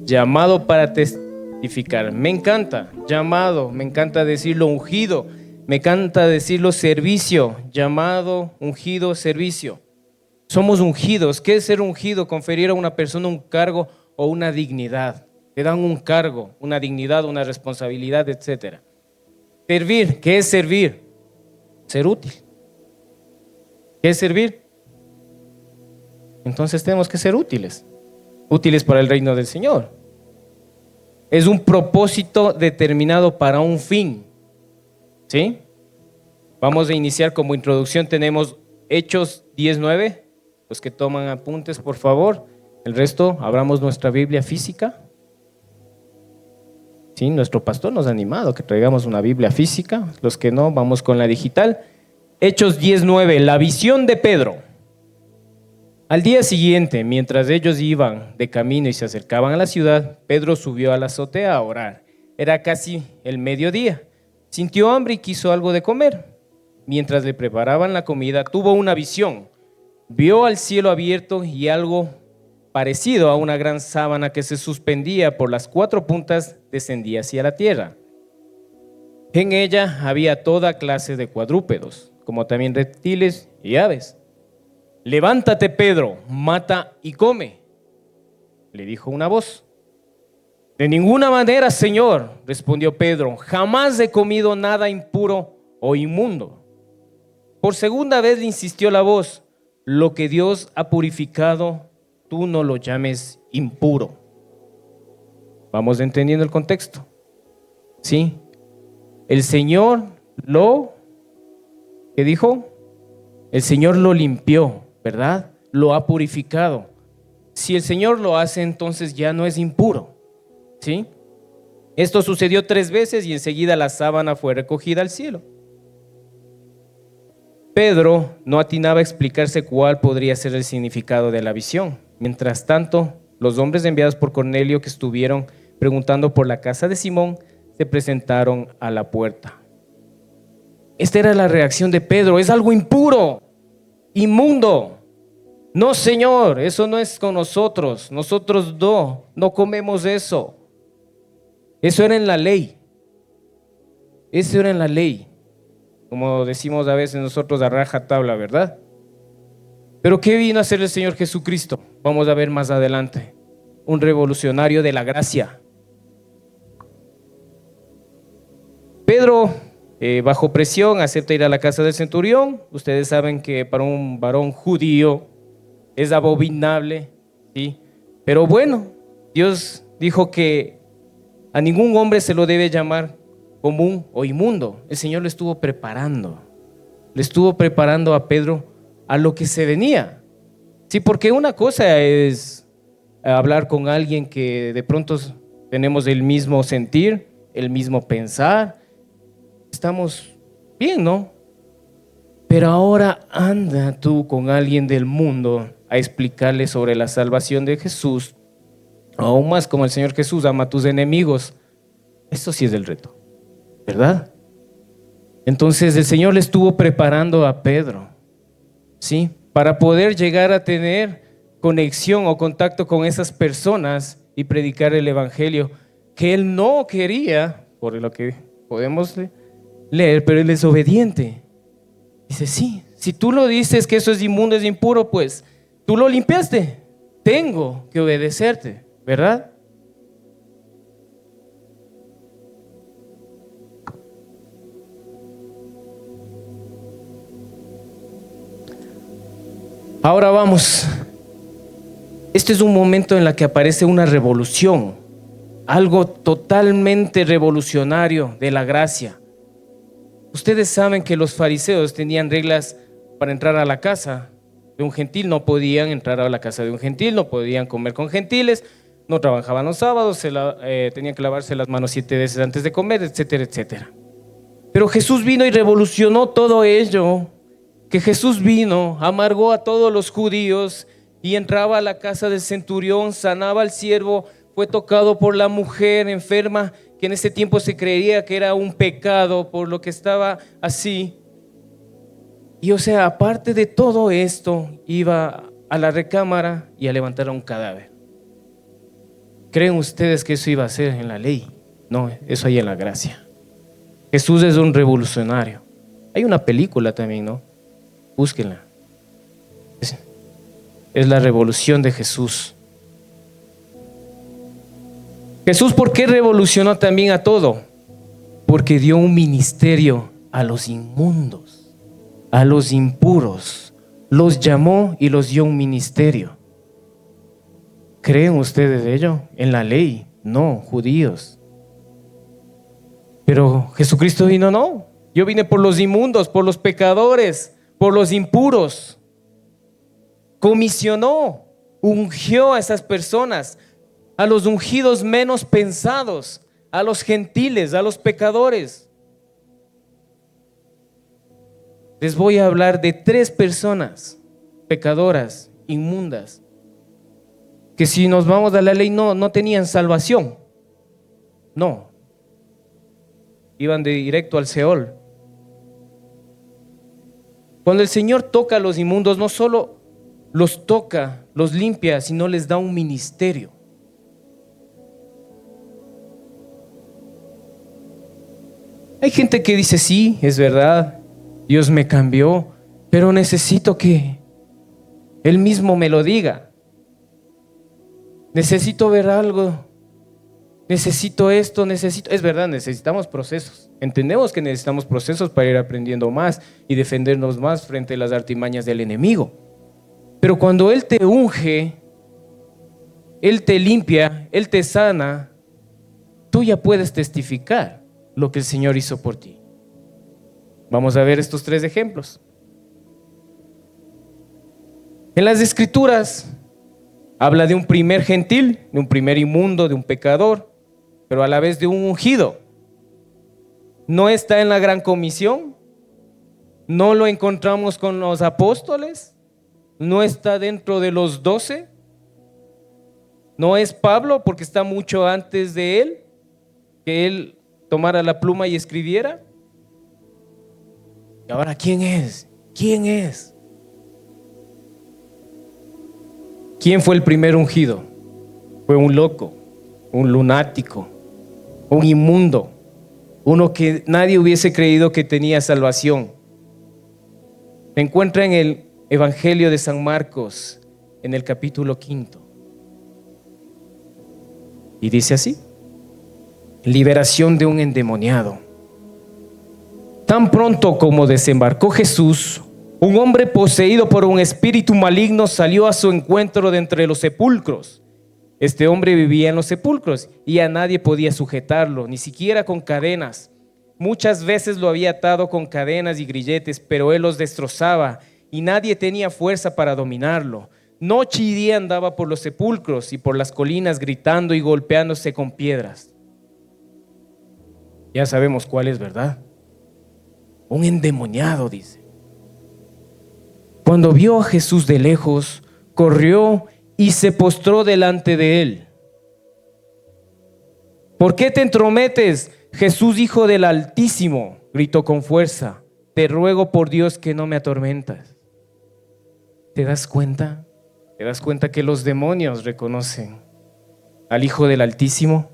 llamado para testificar. Me encanta, llamado, me encanta decirlo ungido, me encanta decirlo servicio, llamado, ungido, servicio. Somos ungidos. ¿Qué es ser ungido? Conferir a una persona un cargo o una dignidad. Te dan un cargo, una dignidad, una responsabilidad, etc. Servir. ¿Qué es servir? Ser útil. ¿Qué es servir? Entonces tenemos que ser útiles. Útiles para el reino del Señor. Es un propósito determinado para un fin. ¿Sí? Vamos a iniciar como introducción. Tenemos Hechos 10:9. Los que toman apuntes, por favor. El resto, abramos nuestra Biblia física. Sí, nuestro pastor nos ha animado que traigamos una Biblia física. Los que no, vamos con la digital. Hechos 10:9, la visión de Pedro. Al día siguiente, mientras ellos iban de camino y se acercaban a la ciudad, Pedro subió a la azotea a orar. Era casi el mediodía. Sintió hambre y quiso algo de comer. Mientras le preparaban la comida, tuvo una visión. Vio al cielo abierto y algo parecido a una gran sábana que se suspendía por las 4 puntas descendía hacia la tierra. En ella había toda clase de cuadrúpedos, como también reptiles y aves. Levántate, Pedro, mata y come, le dijo una voz. De ninguna manera, Señor, respondió Pedro, jamás he comido nada impuro o inmundo. Por segunda vez le insistió la voz, lo que Dios ha purificado, tú no lo llames impuro. Vamos entendiendo el contexto. ¿Sí? El Señor ¿qué dijo? El Señor lo limpió, ¿verdad? Lo ha purificado. Si el Señor lo hace, entonces ya no es impuro. ¿Sí? Esto sucedió 3 veces y enseguida la sábana fue recogida al cielo. Pedro no atinaba a explicarse cuál podría ser el significado de la visión. Mientras tanto, los hombres enviados por Cornelio que estuvieron preguntando por la casa de Simón se presentaron a la puerta. Esta era la reacción de Pedro. Es algo impuro, inmundo. No, Señor, eso no es con nosotros. Nosotros no comemos eso. Eso era en la ley. Eso era en la ley. Como decimos a veces nosotros a raja tabla, ¿verdad? Pero ¿qué vino a hacer el Señor Jesucristo? Vamos a ver más adelante. Un revolucionario de la gracia. Pedro, bajo presión, acepta ir a la casa del centurión. Ustedes saben que para un varón judío es abominable, ¿sí? Pero bueno, Dios dijo que a ningún hombre se lo debe llamar común o inmundo. El Señor le estuvo preparando a Pedro a lo que se venía. Sí, porque una cosa es hablar con alguien que de pronto tenemos el mismo sentir, el mismo pensar, estamos bien, ¿no? Pero ahora anda tú con alguien del mundo a explicarle sobre la salvación de Jesús, aún más como el Señor Jesús ama a tus enemigos. Esto sí es el reto, ¿verdad? Entonces el Señor le estuvo preparando a Pedro, ¿sí? Para poder llegar a tener conexión o contacto con esas personas y predicar el evangelio que él no quería, por lo que podemos leer, pero él es obediente. Dice, sí, si tú lo dices que eso es inmundo, es impuro, pues tú lo limpiaste, tengo que obedecerte, ¿verdad? Ahora vamos. Este es un momento en el que aparece una revolución, algo totalmente revolucionario de la gracia. Ustedes saben que los fariseos tenían reglas para entrar a la casa de un gentil. No podían entrar a la casa de un gentil, no podían comer con gentiles, no trabajaban los sábados, tenían que lavarse las manos 7 veces antes de comer, etcétera, etcétera. Pero Jesús vino y revolucionó todo ello. Que Jesús vino, amargó a todos los judíos y entraba a la casa del centurión, sanaba al siervo, fue tocado por la mujer enferma, que en ese tiempo se creía que era un pecado por lo que estaba así. Y o sea, aparte de todo esto, iba a la recámara y a levantar a un cadáver. ¿Creen ustedes que eso iba a ser en la ley? No, eso hay en la gracia. Jesús es un revolucionario. Hay una película también, ¿no? Búsquenla. Es la revolución de Jesús. Jesús, ¿por qué revolucionó también a todo? Porque dio un ministerio a los inmundos, a los impuros. Los llamó y los dio un ministerio. ¿Creen ustedes ello? En la ley, no, judíos. Pero Jesucristo vino, no. Yo vine por los inmundos, por los pecadores, por los impuros. Comisionó, ungió a esas personas, a los ungidos menos pensados, a los gentiles, a los pecadores. Les voy a hablar de 3 personas pecadoras, inmundas, que si nos vamos a la ley no tenían salvación. No. Iban de directo al Seol. Cuando el Señor toca a los inmundos, no solo los toca, los limpia, sino les da un ministerio. Hay gente que dice, sí, es verdad, Dios me cambió, pero necesito que Él mismo me lo diga. Necesito ver algo, necesito esto, es verdad, necesitamos procesos. Entendemos que necesitamos procesos para ir aprendiendo más y defendernos más frente a las artimañas del enemigo. Pero cuando Él te unge, Él te limpia, Él te sana, tú ya puedes testificar lo que el Señor hizo por ti. Vamos a ver estos 3 ejemplos. En las Escrituras habla de un primer gentil, de un primer inmundo, de un pecador, pero a la vez de un ungido. No está en la gran comisión, no lo encontramos con los apóstoles, no está dentro de los 12, no es Pablo porque está mucho antes de él, que él tomara la pluma y escribiera. Y ahora, ¿quién es? ¿Quién es? ¿Quién fue el primer ungido? Fue un loco, un lunático, un inmundo, uno que nadie hubiese creído que tenía salvación. Se encuentra en el Evangelio de San Marcos, en el capítulo 5. Y dice así: liberación de un endemoniado. Tan pronto como desembarcó Jesús, un hombre poseído por un espíritu maligno salió a su encuentro de entre los sepulcros. Este hombre vivía en los sepulcros y a nadie podía sujetarlo, ni siquiera con cadenas. Muchas veces lo había atado con cadenas y grilletes, pero él los destrozaba y nadie tenía fuerza para dominarlo. Noche y día andaba por los sepulcros y por las colinas gritando y golpeándose con piedras. Ya sabemos cuál es, ¿verdad? Un endemoniado, dice. Cuando vio a Jesús de lejos, corrió y se postró delante de él. ¿Por qué te entrometes, Jesús, Hijo del Altísimo?, gritó con fuerza. Te ruego por Dios que no me atormentas. ¿Te das cuenta? ¿Te das cuenta que los demonios reconocen al Hijo del Altísimo?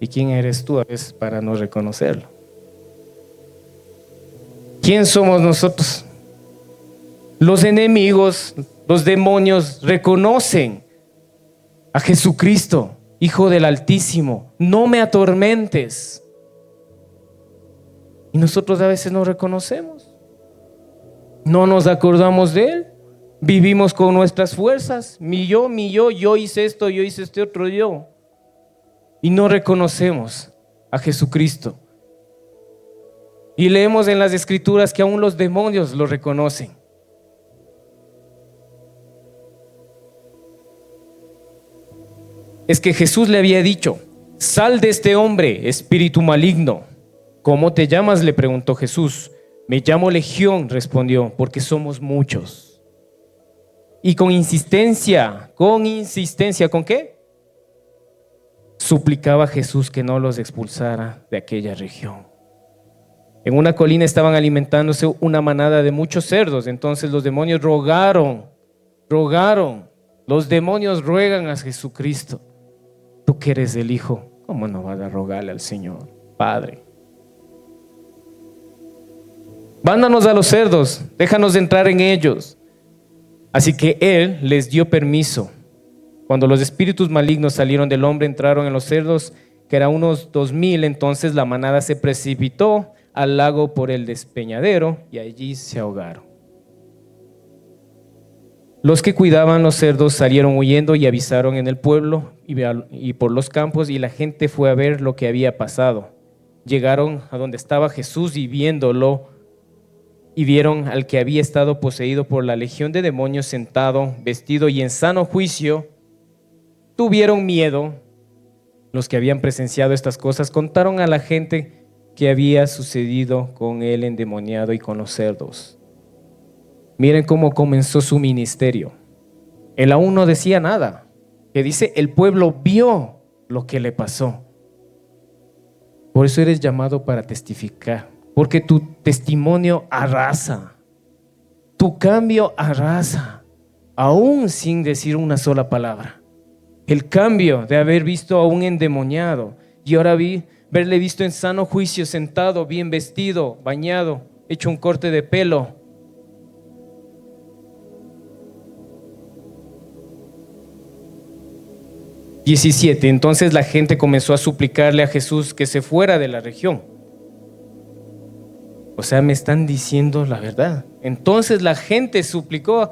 ¿Y quién eres tú a veces para no reconocerlo? ¿Quién somos nosotros? Los enemigos, los demonios reconocen a Jesucristo, Hijo del Altísimo. No me atormentes. Y nosotros a veces no reconocemos. No nos acordamos de Él. Vivimos con nuestras fuerzas. Mi yo, yo hice esto, yo hice este otro yo. Y no reconocemos a Jesucristo. Y leemos en las Escrituras que aún los demonios lo reconocen. Es que Jesús le había dicho: sal de este hombre, espíritu maligno. ¿Cómo te llamas?, le preguntó Jesús. Me llamo Legión, respondió, porque somos muchos. Y con insistencia, ¿con qué? Suplicaba a Jesús que no los expulsara de aquella región. En una colina estaban alimentándose una manada de muchos cerdos. Entonces los demonios rogaron. Los demonios ruegan a Jesucristo. tú que eres el Hijo, ¿cómo no vas a rogarle al Señor, Padre? Mándanos a los cerdos, déjanos entrar en ellos. Así que Él les dio permiso. Cuando los espíritus malignos salieron del hombre, entraron en los cerdos, que eran unos 2000. Entonces la manada se precipitó al lago por el despeñadero y allí se ahogaron. Los que cuidaban los cerdos salieron huyendo y avisaron en el pueblo y por los campos, y la gente fue a ver lo que había pasado. Llegaron a donde estaba Jesús y viéndolo, y vieron al que había estado poseído por la legión de demonios sentado, vestido y en sano juicio. Tuvieron miedo. Los que habían presenciado estas cosas contaron a la gente que había sucedido con el endemoniado y con los cerdos. Miren cómo comenzó su ministerio. Él aún no decía nada. Que dice, el pueblo vio lo que le pasó. Por eso eres llamado para testificar, porque tu testimonio arrasa, tu cambio arrasa, aún sin decir una sola palabra. El cambio de haber visto a un endemoniado y ahora verle visto en sano juicio, sentado, bien vestido, bañado, hecho un corte de pelo. (17) Entonces la gente comenzó a suplicarle a Jesús que se fuera de la región. O sea, me están diciendo la verdad. Entonces la gente suplicó,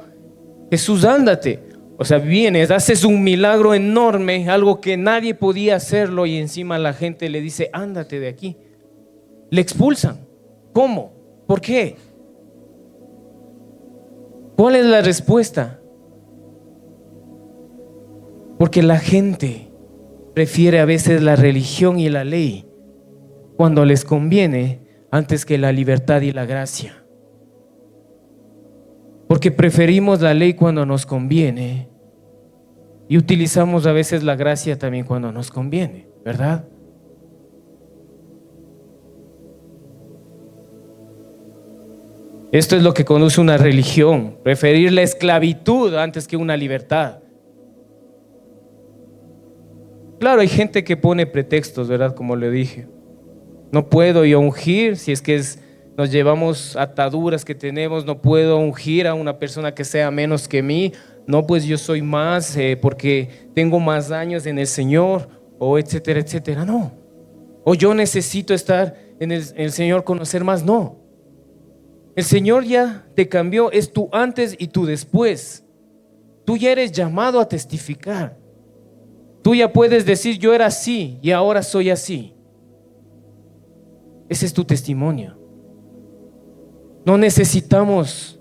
Jesús, ándate. O sea, vienes, haces un milagro enorme, algo que nadie podía hacerlo, y encima la gente le dice, ándate de aquí. Le expulsan. ¿Cómo? ¿Por qué? ¿Cuál es la respuesta? Porque la gente prefiere a veces la religión y la ley cuando les conviene antes que la libertad y la gracia. Porque preferimos la ley cuando nos conviene y utilizamos a veces la gracia también cuando nos conviene, ¿verdad? Esto es lo que conduce a una religión, preferir la esclavitud antes que una libertad. Claro, hay gente que pone pretextos, ¿verdad? Como le dije, no puedo yo ungir, si es que nos llevamos ataduras que tenemos, no puedo ungir a una persona que sea menos que mí, no, pues yo soy más porque tengo más años en el Señor, o etcétera, etcétera. No, o yo necesito estar en el Señor, conocer más. No, el Señor ya te cambió, es tu antes y tu después. Tú ya eres llamado a testificar. Tú ya puedes decir, yo era así y ahora soy así. Ese es tu testimonio. No necesitamos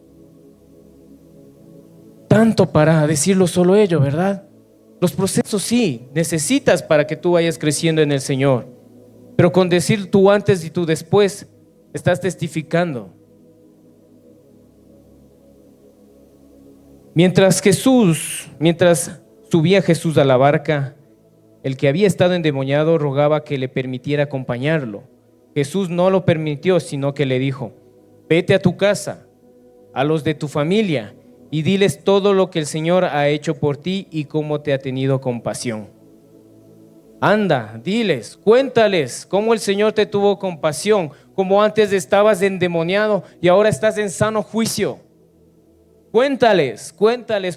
tanto para decirlo solo ello, ¿verdad? Los procesos sí, necesitas para que tú vayas creciendo en el Señor. Pero con decir tú antes y tú después, estás testificando. Mientras subía Jesús a la barca, el que había estado endemoniado rogaba que le permitiera acompañarlo. Jesús no lo permitió, sino que le dijo, vete a tu casa, a los de tu familia, y diles todo lo que el Señor ha hecho por ti y cómo te ha tenido compasión. Anda, diles, cuéntales cómo el Señor te tuvo compasión, cómo antes estabas endemoniado y ahora estás en sano juicio. Cuéntales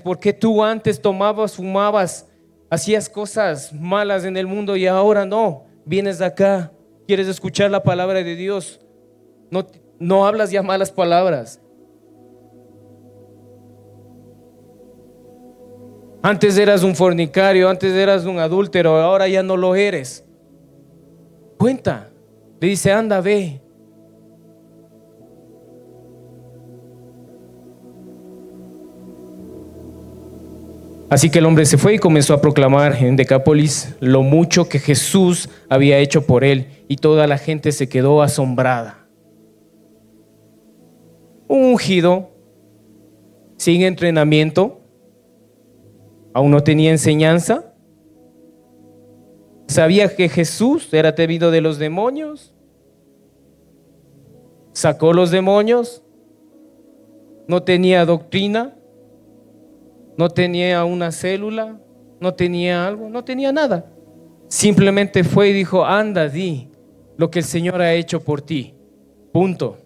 por qué tú antes tomabas, fumabas, hacías cosas malas en el mundo y ahora no. Vienes de acá, quieres escuchar la palabra de Dios, no hablas ya malas palabras. Antes eras un fornicario, antes eras un adúltero, ahora ya no lo eres. Cuenta, le dice, anda, ve. Así que el hombre se fue y comenzó a proclamar en Decápolis lo mucho que Jesús había hecho por él, y toda la gente se quedó asombrada. Un ungido, sin entrenamiento, aún no tenía enseñanza, sabía que Jesús era temido de los demonios, sacó los demonios, no tenía doctrina, no tenía una célula, no tenía algo, no tenía nada. Simplemente fue y dijo, anda, di lo que el Señor ha hecho por ti. Punto.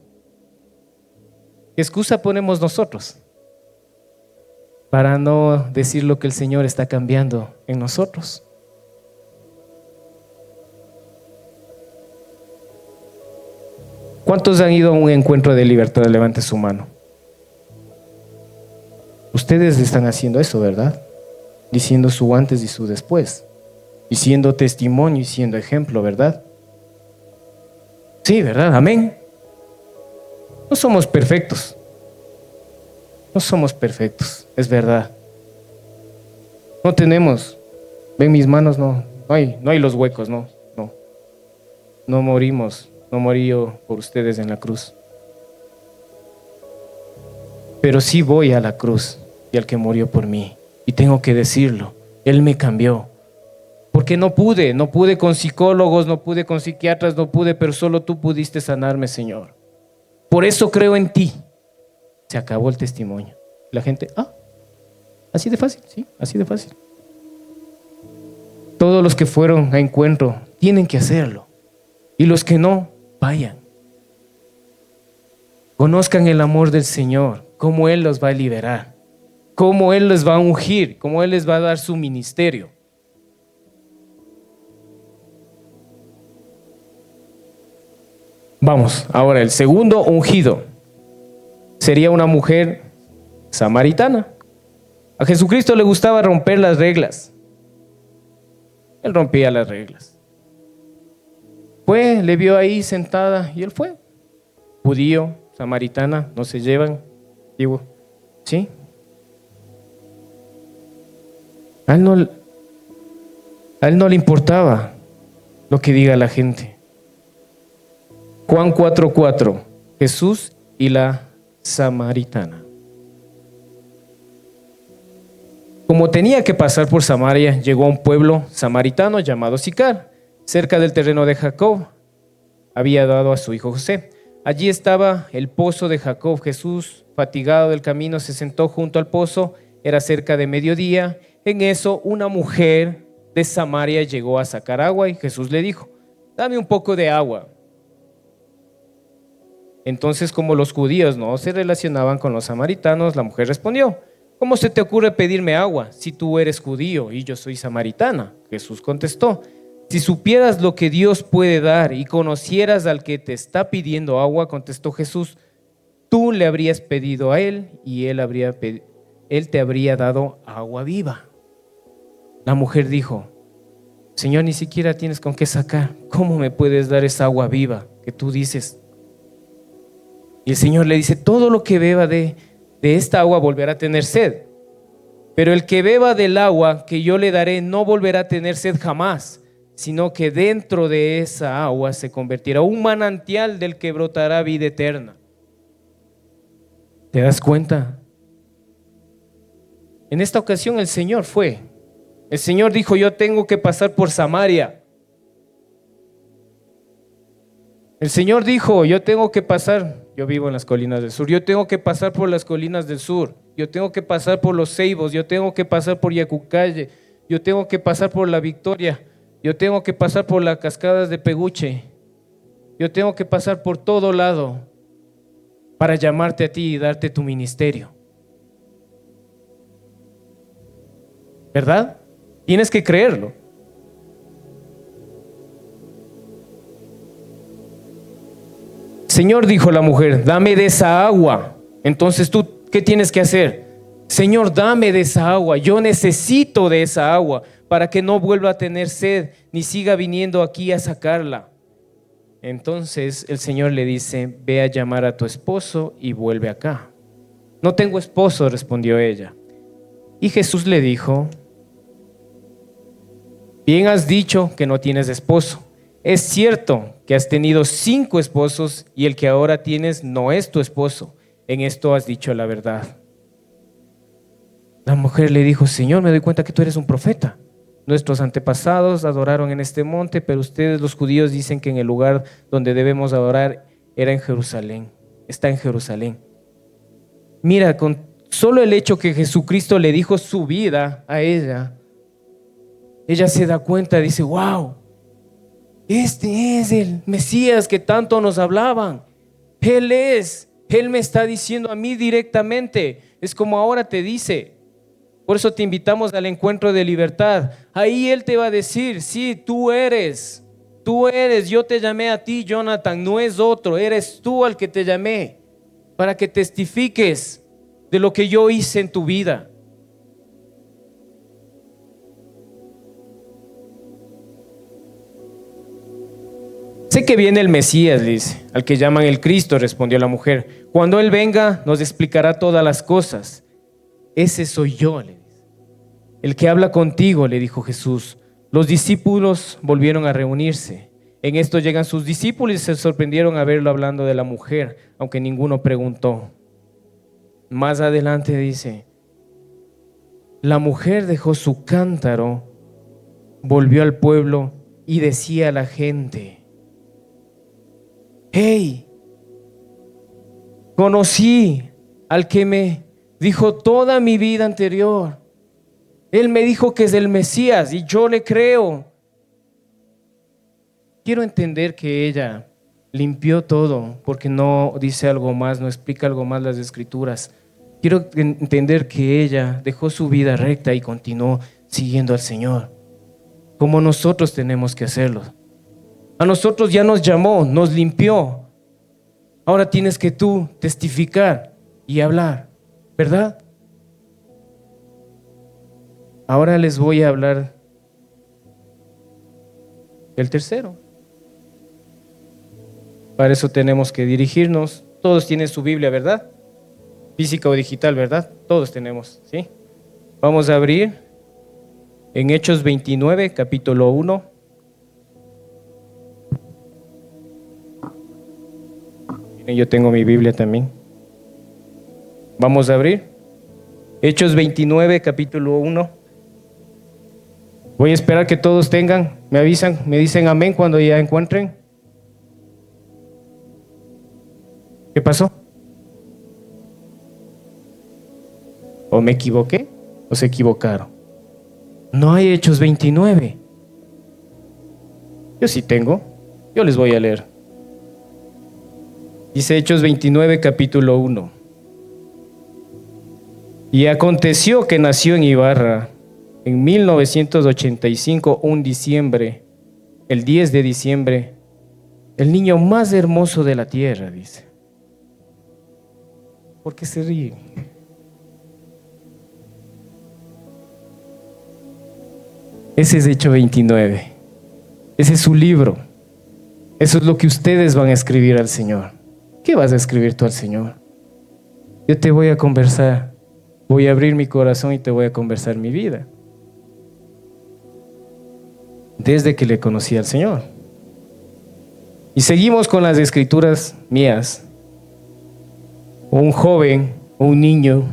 ¿Qué excusa ponemos nosotros para no decir lo que el Señor está cambiando en nosotros? ¿Cuántos han ido a un encuentro de libertad? Levante su mano. Ustedes están haciendo eso, ¿verdad? Diciendo su antes y su después. Y siendo testimonio y siendo ejemplo, ¿verdad? Sí, ¿verdad? Amén. No somos perfectos. No somos perfectos, es verdad. No tenemos. Ven mis manos, no hay los huecos, no. No morimos. No morí yo por ustedes en la cruz. Pero sí voy a la cruz y al que murió por mí. Y tengo que decirlo, Él me cambió. Porque no pude con psicólogos, no pude con psiquiatras, no pude, pero solo tú pudiste sanarme, Señor. Por eso creo en ti. Se acabó el testimonio. La gente, así de fácil, sí, así de fácil. Todos los que fueron a encuentro tienen que hacerlo. Y los que no, vayan. Conozcan el amor del Señor, cómo Él los va a liberar, cómo Él les va a ungir, cómo Él les va a dar su ministerio. Vamos, ahora el segundo ungido sería una mujer samaritana. A Jesucristo le gustaba romper las reglas. Él rompía las reglas. Le vio ahí sentada y él fue. Judío, samaritana, no se llevan. Digo, ¿sí? A él no le importaba lo que diga la gente. Juan 4:4, Jesús y la samaritana. Como tenía que pasar por Samaria, llegó a un pueblo samaritano llamado Sicar, cerca del terreno de Jacob. Había dado a su hijo José. Allí estaba el pozo de Jacob. Jesús, fatigado del camino, se sentó junto al pozo. Era cerca de mediodía. En eso, una mujer de Samaria llegó a sacar agua y Jesús le dijo, dame un poco de agua. Entonces, como los judíos no se relacionaban con los samaritanos, la mujer respondió, ¿cómo se te ocurre pedirme agua si tú eres judío y yo soy samaritana? Jesús contestó, si supieras lo que Dios puede dar y conocieras al que te está pidiendo agua, contestó Jesús, tú le habrías pedido a él y él te habría dado agua viva. La mujer dijo, Señor, ni siquiera tienes con qué sacar. ¿Cómo me puedes dar esa agua viva que tú dices? Y el Señor le dice, todo lo que beba de esta agua volverá a tener sed. Pero el que beba del agua que yo le daré no volverá a tener sed jamás, sino que dentro de esa agua se convertirá un manantial del que brotará vida eterna. ¿Te das cuenta? En esta ocasión el Señor fue. El Señor dijo, yo tengo que pasar por Samaria. El Señor dijo, yo tengo que pasar, yo vivo en las colinas del sur, yo tengo que pasar por las colinas del sur, yo tengo que pasar por los Ceibos, yo tengo que pasar por Yacucalle, yo tengo que pasar por La Victoria, yo tengo que pasar por las cascadas de Peguche, yo tengo que pasar por todo lado para llamarte a ti y darte tu ministerio. ¿Verdad? Tienes que creerlo. Señor, dijo la mujer, dame de esa agua. Entonces tú, ¿qué tienes que hacer? Señor, dame de esa agua. Yo necesito de esa agua para que no vuelva a tener sed ni siga viniendo aquí a sacarla. Entonces el Señor le dice, ve a llamar a tu esposo y vuelve acá. No tengo esposo, respondió ella. Y Jesús le dijo, bien has dicho que no tienes esposo. Es cierto que has tenido 5 esposos y el que ahora tienes no es tu esposo. En esto has dicho la verdad. La mujer le dijo, Señor, me doy cuenta que tú eres un profeta. Nuestros antepasados adoraron en este monte, pero ustedes los judíos dicen que en el lugar donde debemos adorar era en Jerusalén. Está en Jerusalén. Mira, con solo el hecho que Jesucristo le dijo su vida a ella, ella se da cuenta, dice, wow, este es el Mesías que tanto nos hablaban. Él me está diciendo a mí directamente. Es como ahora te dice. Por eso te invitamos al encuentro de libertad. Ahí Él te va a decir, sí, tú eres, yo te llamé a ti, Jonathan, no es otro, eres tú al que te llamé, para que testifiques de lo que yo hice en tu vida. Sé que viene el Mesías, dice, al que llaman el Cristo, respondió la mujer. Cuando Él venga, nos explicará todas las cosas. Ese soy yo, le dice. El que habla contigo, le dijo Jesús. Los discípulos volvieron a reunirse. En esto llegan sus discípulos y se sorprendieron a verlo hablando de la mujer, aunque ninguno preguntó. Más adelante dice, la mujer dejó su cántaro, volvió al pueblo y decía a la gente, hey, conocí al que me dijo toda mi vida anterior. Él me dijo que es el Mesías y yo le creo. Quiero entender que ella limpió todo, porque no dice algo más, no explica algo más las Escrituras. Quiero entender que ella dejó su vida recta y continuó siguiendo al Señor, como nosotros tenemos que hacerlo. A nosotros ya nos llamó, nos limpió. Ahora tienes que tú testificar y hablar, ¿verdad? Ahora les voy a hablar del tercero. Para eso tenemos que dirigirnos. Todos tienen su Biblia, ¿verdad? Física o digital, ¿verdad? Todos tenemos, ¿sí? Vamos a abrir en Hechos 29, capítulo 1. Miren, yo tengo mi Biblia también. Vamos a abrir Hechos 29, capítulo 1. Voy a esperar que todos tengan, me avisan, me dicen amén cuando ya encuentren. ¿Qué pasó? ¿O me equivoqué? ¿O se equivocaron? No hay Hechos 29. Yo sí tengo. Yo les voy a leer. Dice Hechos 29, capítulo 1. Y aconteció que nació en Ibarra en 1985, un diciembre, el 10 de diciembre, el niño más hermoso de la tierra, dice. ¿Por qué se ríe? Ese es Hechos 29. Ese es su libro. Eso es lo que ustedes van a escribir al Señor. ¿Qué vas a escribir tú al Señor? Yo te voy a conversar. Voy a abrir mi corazón y te voy a conversar mi vida. Desde que le conocí al Señor. Y seguimos con las escrituras mías. Un joven, un niño,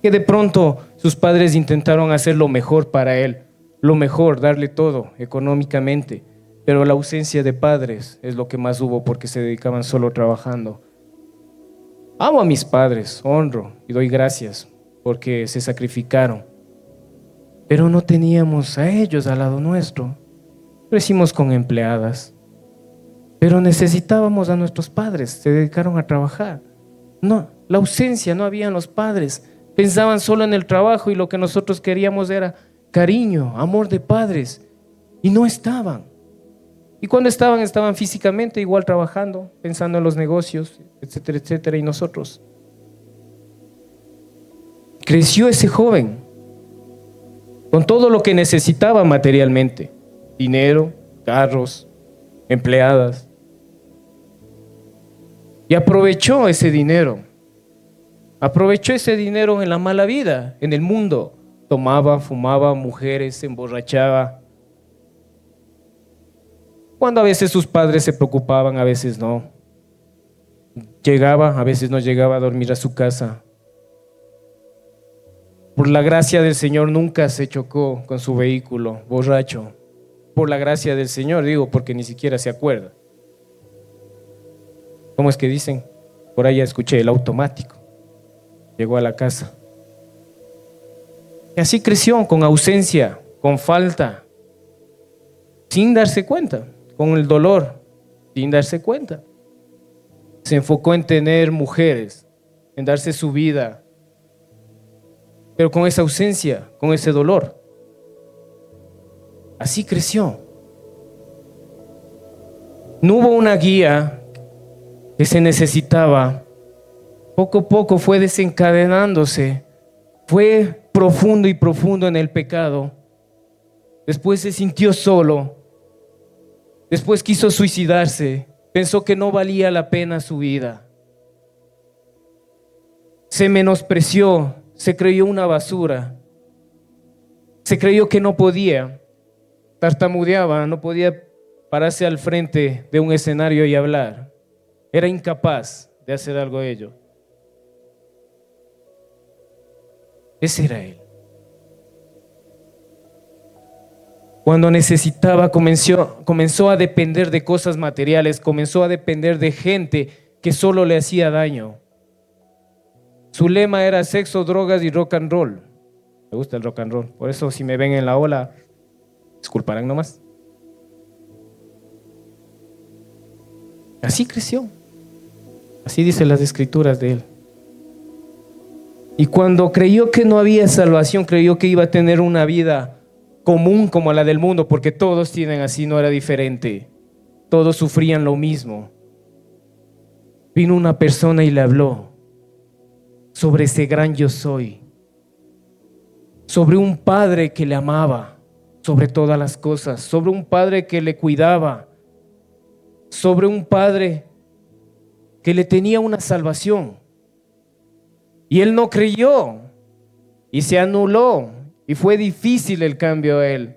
que de pronto sus padres intentaron hacer lo mejor para él, lo mejor, darle todo económicamente, pero la ausencia de padres es lo que más hubo porque se dedicaban solo trabajando. Amo a mis padres, honro y doy gracias porque se sacrificaron, pero no teníamos a ellos al lado nuestro. Crecimos con empleadas, pero necesitábamos a nuestros padres, se dedicaron a trabajar. No, la ausencia, no habían los padres, pensaban solo en el trabajo y lo que nosotros queríamos era cariño, amor de padres, y no estaban. Y cuando estaban físicamente igual trabajando, pensando en los negocios, etcétera, etcétera, y nosotros. Creció ese joven con todo lo que necesitaba materialmente. Dinero, carros, empleadas. Y aprovechó ese dinero. Aprovechó ese dinero en la mala vida, en el mundo. Tomaba, fumaba, mujeres, se emborrachaba. Cuando a veces sus padres se preocupaban, a veces no. Llegaba, a veces no llegaba a dormir a su casa. Por la gracia del Señor nunca se chocó con su vehículo, borracho. Por la gracia del Señor, digo, porque ni siquiera se acuerda. ¿Cómo es que dicen? Por ahí ya escuché el automático. Llegó a la casa. Y así creció, con ausencia, con falta. sin darse cuenta, con el dolor, sin darse cuenta. Se enfocó en tener mujeres, en darse su vida, pero con esa ausencia, con ese dolor. Así creció. No hubo una guía que se necesitaba. Poco a poco fue desencadenándose, fue profundo y profundo en el pecado. Después se sintió solo. Después quiso suicidarse. Pensó que no valía la pena su vida. Se menospreció, se creyó una basura. Se creyó que no podía. Tartamudeaba, no podía pararse al frente de un escenario y hablar. Era incapaz de hacer algo de ello. Ese era él. Cuando necesitaba, comenzó a depender de cosas materiales, comenzó a depender de gente que solo le hacía daño. Su lema era sexo, drogas y rock and roll. Me gusta el rock and roll. Por eso, si me ven en la ola, disculparán nomás. Así creció. Así dicen las escrituras de él. Y cuando creyó que no había salvación, creyó que iba a tener una vida común como la del mundo, porque todos tienen así, no era diferente. Todos sufrían lo mismo. Vino una persona y le habló sobre ese gran yo soy, sobre un padre que le amaba sobre todas las cosas, sobre un padre que le cuidaba, sobre un padre que le tenía una salvación. Y él no creyó y se anuló y fue difícil el cambio a él.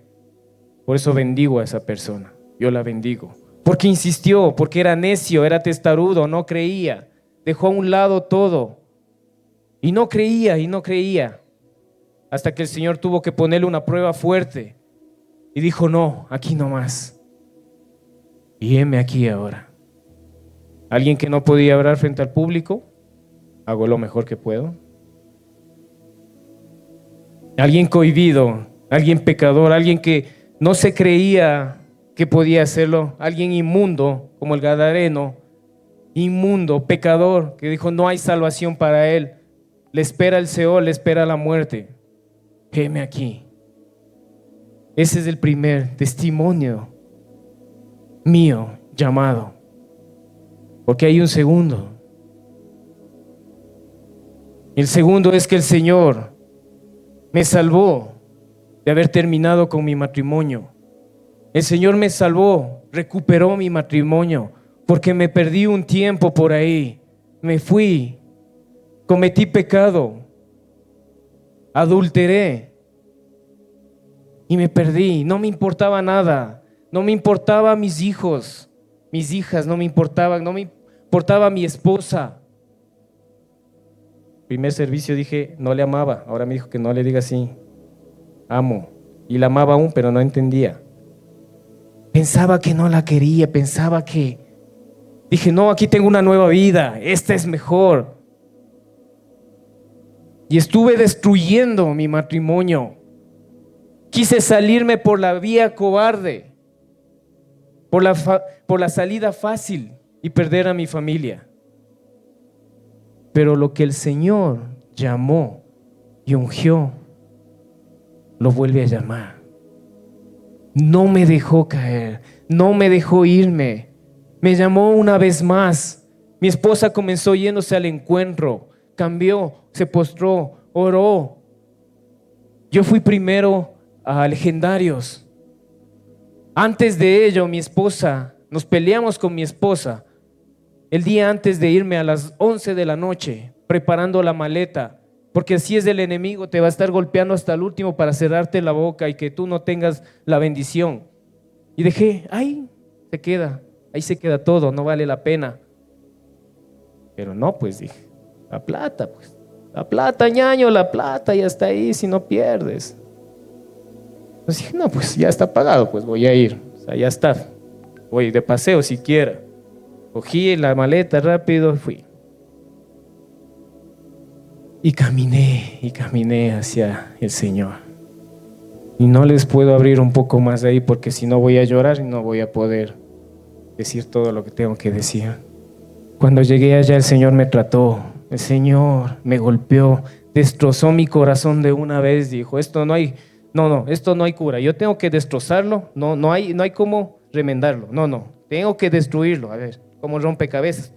Por eso bendigo a esa persona, yo la bendigo, porque insistió, porque era necio, era testarudo, no creía, dejó a un lado todo y no creía, hasta que el Señor tuvo que ponerle una prueba fuerte y dijo: no, aquí no más. Y heme aquí ahora. Alguien que no podía hablar frente al público, hago lo mejor que puedo. Alguien cohibido, alguien pecador, alguien que no se creía que podía hacerlo, alguien inmundo como el gadareno, inmundo, pecador, que dijo: no hay salvación para él, le espera el Seol, le espera la muerte. Heme aquí. Ese es el primer testimonio mío llamado, porque hay un segundo. El segundo es que el Señor me salvó de haber terminado con mi matrimonio. El Señor me salvó, recuperó mi matrimonio, porque me perdí un tiempo por ahí. Me fui, cometí pecado, adulteré y me perdí. No me importaba nada, no me importaba mis hijos, mis hijas, no me importaban, no me importaba mi esposa. Primer servicio dije, no le amaba. Ahora me dijo que no le diga así. Amo. Y la amaba aún, pero no entendía. Pensaba que no la quería, pensaba que... Dije, no, aquí tengo una nueva vida, esta es mejor. Y estuve destruyendo mi matrimonio. Quise salirme por la vía cobarde, por la salida fácil y perder a mi familia. Pero lo que el Señor llamó y ungió, lo vuelve a llamar. No me dejó caer, no me dejó irme. Me llamó una vez más. Mi esposa comenzó yéndose al encuentro, cambió, se postró, oró. Yo fui primero a Legendarios. Antes de ello, mi esposa, nos peleamos con mi esposa. El día antes de irme a las 11 de la noche, preparando la maleta, porque así es el enemigo, te va a estar golpeando hasta el último para cerrarte la boca y que tú no tengas la bendición. Y dejé, ahí se queda todo, no vale la pena. Pero no, pues dije, la plata, ñaño, la plata ya está ahí si no pierdes. Entonces dije, no, pues ya está pagado, pues voy a ir, o sea, ya está, voy de paseo siquiera. Cogí la maleta rápido, fui. Y caminé hacia el Señor. Y no les puedo abrir un poco más de ahí porque si no voy a llorar y no voy a poder decir todo lo que tengo que decir. Cuando llegué allá el Señor me trató, el Señor me golpeó, destrozó mi corazón de una vez, dijo, esto no hay, esto no hay cura, yo tengo que destrozarlo, no hay cómo remendarlo, tengo que destruirlo, a ver, como rompecabezas,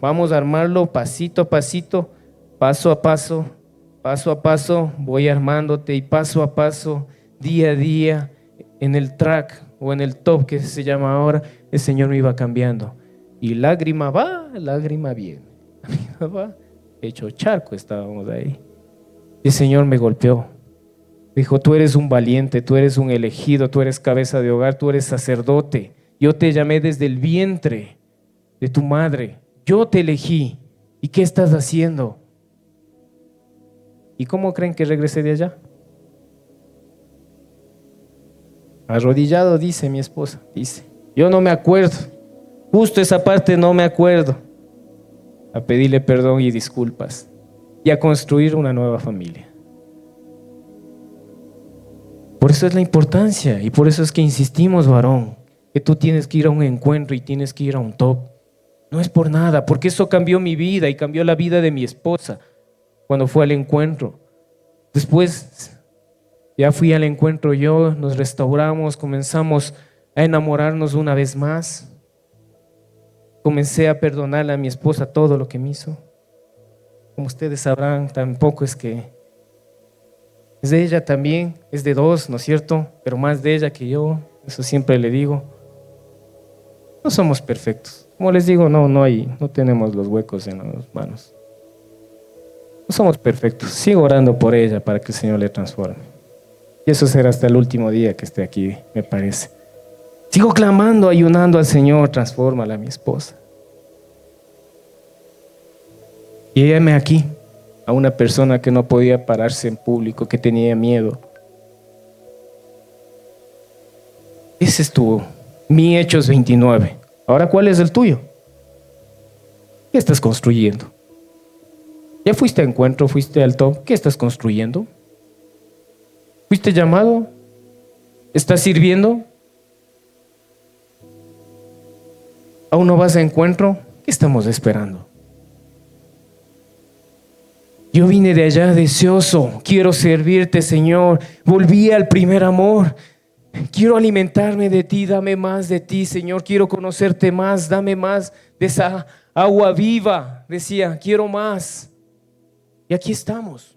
vamos a armarlo pasito a pasito, paso a paso, voy armándote y paso a paso, día a día, en el track o en el top que se llama ahora, el Señor me iba cambiando. Y lágrima va, lágrima viene. Lágrima va, hecho charco estábamos ahí. Y el Señor me golpeó. Dijo, tú eres un valiente, tú eres un elegido, tú eres cabeza de hogar, tú eres sacerdote. Yo te llamé desde el vientre de tu madre. Yo te elegí. ¿Y qué estás haciendo? ¿Y cómo creen que regresé de allá? Arrodillado, dice mi esposa, dice. Yo no me acuerdo. Justo esa parte no me acuerdo. A pedirle perdón y disculpas. Y a construir una nueva familia. Por eso es la importancia. Y por eso es que insistimos, varón, que tú tienes que ir a un encuentro y tienes que ir a un top. No es por nada, porque eso cambió mi vida y cambió la vida de mi esposa cuando fue al encuentro. Después ya fui al encuentro yo, nos restauramos, comenzamos a enamorarnos una vez más. Comencé a perdonarle a mi esposa todo lo que me hizo. Como ustedes sabrán, tampoco es que es de ella también, es de dos, ¿no es cierto? Pero más de ella que yo, eso siempre le digo. No somos perfectos. Como les digo, no tenemos los huecos en las manos. No somos perfectos. Sigo orando por ella para que el Señor le transforme. Y eso será hasta el último día que esté aquí, me parece. Sigo clamando, ayunando al Señor, transfórmala a mi esposa. Y heme aquí, a una persona que no podía pararse en público, que tenía miedo. Ese estuvo, mi Hechos 29. Ahora, ¿cuál es el tuyo? ¿Qué estás construyendo? ¿Ya fuiste a encuentro? ¿Fuiste al top? ¿Qué estás construyendo? ¿Fuiste llamado? ¿Estás sirviendo? ¿Aún no vas a encuentro? ¿Qué estamos esperando? Yo vine de allá deseoso, quiero servirte, Señor. Volví al primer amor. Quiero alimentarme de ti, dame más de ti, Señor. Quiero conocerte más, dame más de esa agua viva. Decía, quiero más. Y aquí estamos.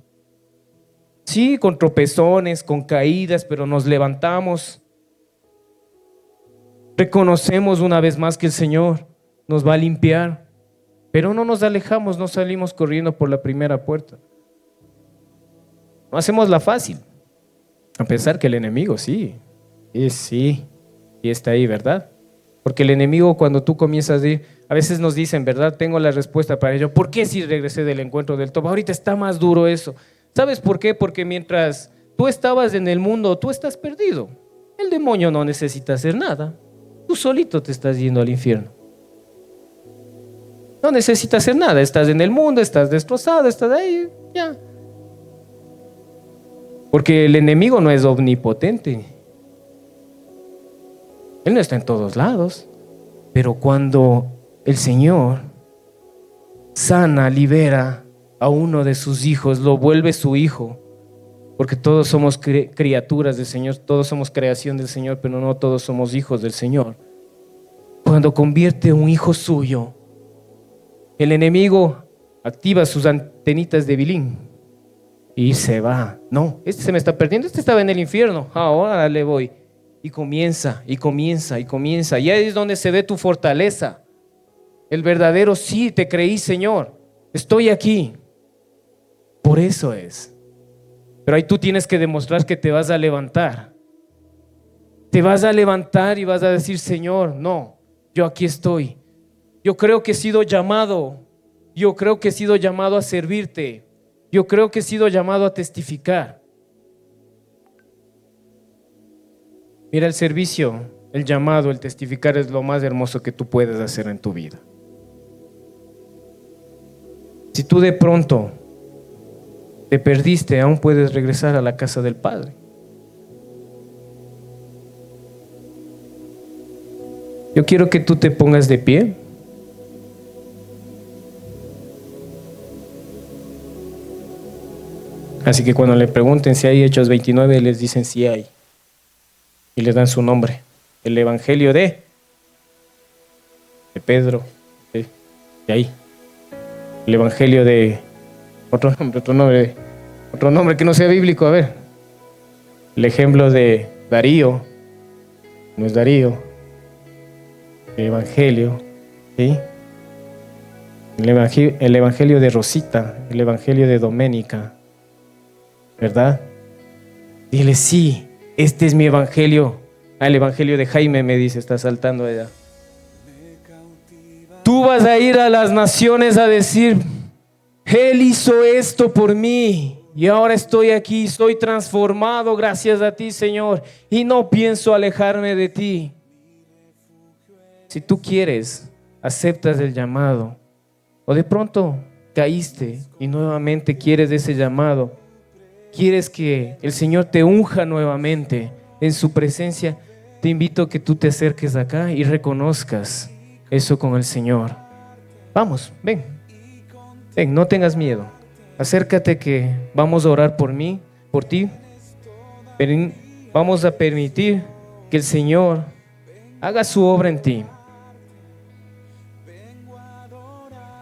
Sí, con tropezones, con caídas, pero nos levantamos. Reconocemos una vez más que el Señor nos va a limpiar, pero no nos alejamos, no salimos corriendo por la primera puerta. No hacemos la fácil, a pesar que el enemigo sí está ahí, ¿verdad? Porque el enemigo, cuando tú comienzas a ir, a veces nos dicen, ¿verdad? Tengo la respuesta para ello. ¿Por qué si regresé del encuentro del top? Ahorita está más duro eso. ¿Sabes por qué? Porque mientras tú estabas en el mundo, tú estás perdido. El demonio no necesita hacer nada. Tú solito te estás yendo al infierno. No necesitas hacer nada. Estás en el mundo, estás destrozado, estás ahí, ya. Porque el enemigo no es omnipotente. Él no está en todos lados. Pero cuando el Señor sana, libera a uno de sus hijos, lo vuelve su hijo, porque todos somos criaturas del Señor, todos somos creación del Señor, pero no todos somos hijos del Señor. Cuando convierte un hijo suyo, el enemigo activa sus antenitas de vilín y se va. No, este se me está perdiendo, este estaba en el infierno, ahora le voy. Y comienza. Y ahí es donde se ve tu fortaleza. El verdadero sí, te creí, Señor, estoy aquí. Por eso es. Pero ahí tú tienes que demostrar que te vas a levantar. Te vas a levantar y vas a decir, Señor, no, yo aquí estoy. Yo creo que he sido llamado. Yo creo que he sido llamado a servirte. Yo creo que he sido llamado a testificar. Mira, el servicio, el llamado, el testificar es lo más hermoso que tú puedes hacer en tu vida. Si tú de pronto te perdiste, aún puedes regresar a la casa del Padre. Yo quiero que tú te pongas de pie. Así que cuando le pregunten si hay Hechos 29, les dicen sí hay. Y les dan su nombre. El Evangelio de Pedro. De ahí. El Evangelio de otro nombre que no sea bíblico. A ver. El ejemplo de Darío. No es Darío. El Evangelio. ¿Sí? El Evangelio de Rosita. El Evangelio de Doménica. ¿Verdad? Dile, sí, este es mi evangelio. El evangelio de Jaime, me dice, está saltando allá. Tú vas a ir a las naciones a decir, Él hizo esto por mí y ahora estoy aquí, soy transformado gracias a ti, Señor, y no pienso alejarme de ti. Si tú quieres, aceptas el llamado, o de pronto caíste y nuevamente quieres ese llamado, quieres que el Señor te unja nuevamente en su presencia, te invito a que tú te acerques acá y reconozcas eso con el Señor. Vamos, ven, no tengas miedo. Acércate que vamos a orar por mí, por ti. Vamos a permitir que el Señor haga su obra en ti.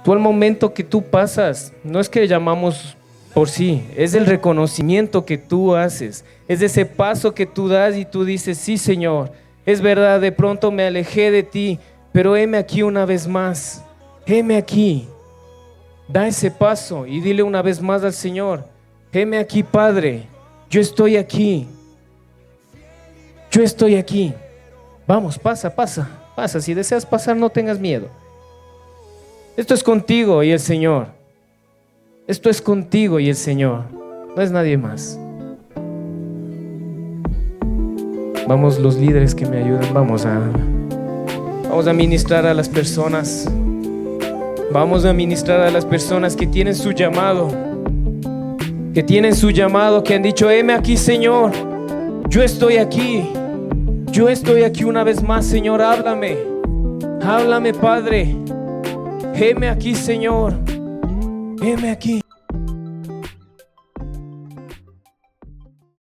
Tú al momento que tú pasas, no es que llamamos por sí, es el reconocimiento que tú haces, es ese paso que tú das y tú dices, sí, Señor, es verdad, de pronto me alejé de ti, pero heme aquí una vez más, heme aquí. Da ese paso y dile una vez más al Señor, heme aquí, Padre, yo estoy aquí, yo estoy aquí. Vamos, pasa, si deseas pasar no tengas miedo. Esto es contigo y el Señor. Esto es contigo y el Señor, no es nadie más. Vamos, los líderes que me ayudan, vamos a ministrar a las personas. Vamos a ministrar a las personas que tienen su llamado, que han dicho, heme aquí, Señor, yo estoy aquí una vez más, Señor, háblame, Padre, heme aquí, Señor. Heme aquí.